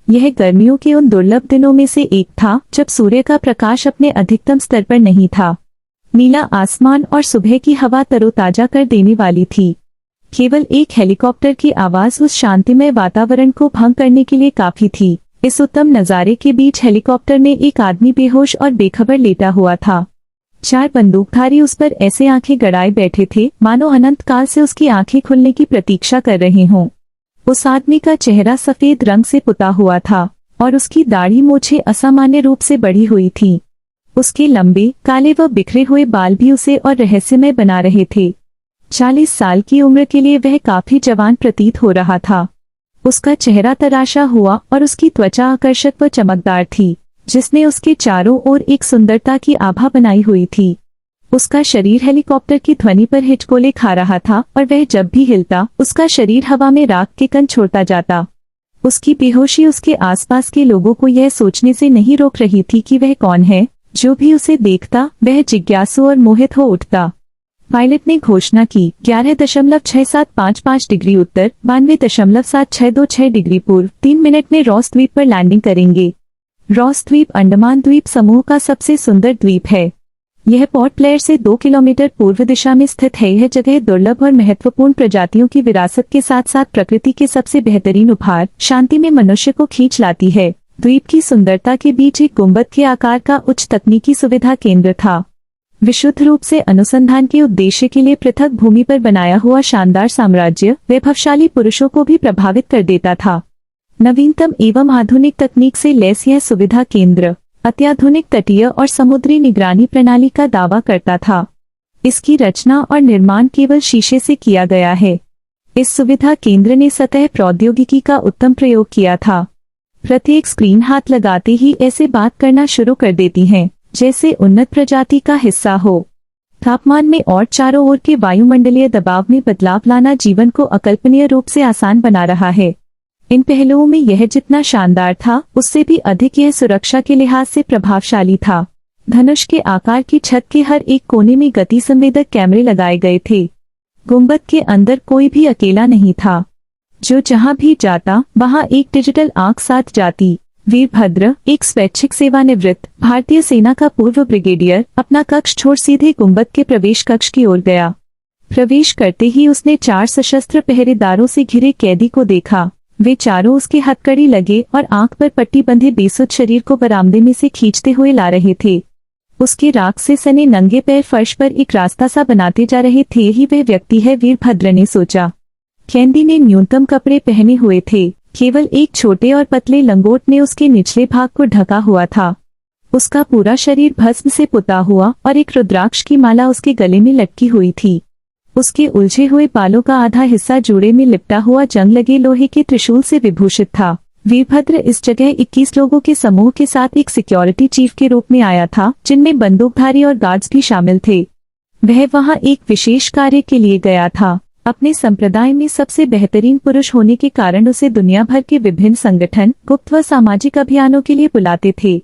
यह गर्मियों के उन दुर्लभ दिनों में से एक था जब सूर्य का प्रकाश अपने अधिकतम स्तर पर नहीं था। नीला आसमान और सुबह की हवा तरोताजा कर देने वाली थी। केवल एक हेलीकॉप्टर की आवाज उस शांतिमय वातावरण को भंग करने के लिए काफी थी। इस उत्तम नजारे के बीच हेलीकॉप्टर में एक आदमी बेहोश और बेखबर लेटा हुआ था। 4 बंदूकधारी उस पर ऐसे आंखें गड़ाए बैठे थे मानो अनंत काल से उसकी आंखें खुलने की प्रतीक्षा कर रहे हों। उस आदमी का चेहरा सफेद रंग से पुता हुआ था और उसकी दाढ़ी मूछें असामान्य रूप से बढ़ी हुई थीं। उसके लंबे काले व बिखरे हुए बाल भी उसे और रहस्यमय बना रहे थे। 40 साल की उम्र के लिए वह काफी जवान प्रतीत हो रहा था। उसका चेहरा तराशा हुआ और उसकी त्वचा आकर्षक व चमकदार थी, जिसने उसके चारों ओर एक सुंदरता की आभा बनाई हुई थी। उसका शरीर हेलीकॉप्टर की ध्वनि पर हिचकोले खा रहा था और वह जब भी हिलता उसका शरीर हवा में राख के कण छोड़ता जाता। उसकी बेहोशी उसके आसपास के लोगों को यह सोचने से नहीं रोक रही थी कि वह कौन है। जो भी उसे देखता वह जिज्ञासु और मोहित हो उठता। पायलट ने घोषणा की 11.6755 डिग्री उत्तर, 92.7626 डिग्री पूर्व, 3 मिनट में रॉस द्वीप पर लैंडिंग करेंगे। रॉस द्वीप अंडमान द्वीप समूह का सबसे सुंदर द्वीप है। यह पोर्ट ब्लेयर से 2 किलोमीटर पूर्व दिशा में स्थित है। यह जगह दुर्लभ और महत्वपूर्ण प्रजातियों की विरासत के साथ साथ प्रकृति के सबसे बेहतरीन उपहार शांति में मनुष्य को खींच लाती है। द्वीप की सुंदरता के बीच एक गुंबद के आकार का उच्च तकनीकी सुविधा केंद्र था। विशुद्ध रूप से अनुसंधान के उद्देश्य के लिए पृथक भूमि पर बनाया हुआ शानदार साम्राज्य वैभवशाली पुरुषों को भी प्रभावित कर देता था। नवीनतम एवं आधुनिक तकनीक से लैस यह सुविधा केंद्र अत्याधुनिक तटीय और समुद्री निगरानी प्रणाली का दावा करता था। इसकी रचना और निर्माण केवल शीशे से किया गया है। इस सुविधा केंद्र ने सतह प्रौद्योगिकी का उत्तम प्रयोग किया था। प्रत्येक स्क्रीन हाथ लगाते ही ऐसे बात करना शुरू कर देती हैं जैसे उन्नत प्रजाति का हिस्सा हो। तापमान में और चारों ओर के वायुमंडलीय दबाव में बदलाव लाना जीवन को अकल्पनीय रूप से आसान बना रहा है। इन पहलुओं में यह जितना शानदार था उससे भी अधिक यह सुरक्षा के लिहाज से प्रभावशाली था। धनुष के आकार की छत के हर एक कोने में गति संवेदक कैमरे लगाए गए थे। गुंबद के अंदर कोई भी अकेला नहीं था। जो जहां भी जाता वहां एक डिजिटल आंख साथ जाती। वीरभद्र, एक स्वैच्छिक सेवानिवृत्त भारतीय सेना का पूर्व ब्रिगेडियर, अपना कक्ष छोड़ सीधे गुंबद के प्रवेश कक्ष की ओर गया। प्रवेश करते ही उसने 4 सशस्त्र पहरेदारों से घिरे कैदी को देखा। वे चारों उसके हथकड़ी लगे और आंख पर पट्टी बंधे बेसुध शरीर को बरामदे में से खींचते हुए ला रहे थे। उसके राख से सने नंगे पैर फर्श पर एक रास्ता सा बनाते जा रहे थे। यही वह व्यक्ति है, वीरभद्र ने सोचा। कैदी ने न्यूनतम कपड़े पहने हुए थे। केवल एक छोटे और पतले लंगोट ने उसके निचले भाग को ढका हुआ था। उसका पूरा शरीर भस्म से पुता हुआ और एक रुद्राक्ष की माला उसके गले में लटकी हुई थी। उसके उलझे हुए बालों का आधा हिस्सा जूड़े में लिपटा हुआ जंग लगे लोहे के त्रिशूल से विभूषित था। वीरभद्र इस जगह 21 लोगों के समूह के साथ एक सिक्योरिटी चीफ के रूप में आया था, जिनमें बंदूकधारी और गार्ड्स भी शामिल थे। वह वहां एक विशेष कार्य के लिए गया था। अपने संप्रदाय में सबसे बेहतरीन पुरुष होने के कारण उसे दुनिया भर के विभिन्न संगठन, गुप्त व सामाजिक अभियानों के लिए बुलाते थे,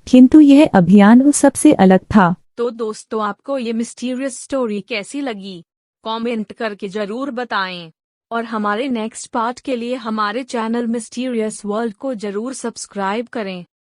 किंतु यह अभियान उस सबसे अलग था। तो दोस्तों, आपको ये मिस्टीरियस स्टोरी कैसी लगी? कमेंट करके जरूर बताएं और हमारे नेक्स्ट पार्ट के लिए हमारे चैनल मिस्टीरियस वर्ल्ड को जरूर सब्सक्राइब करें।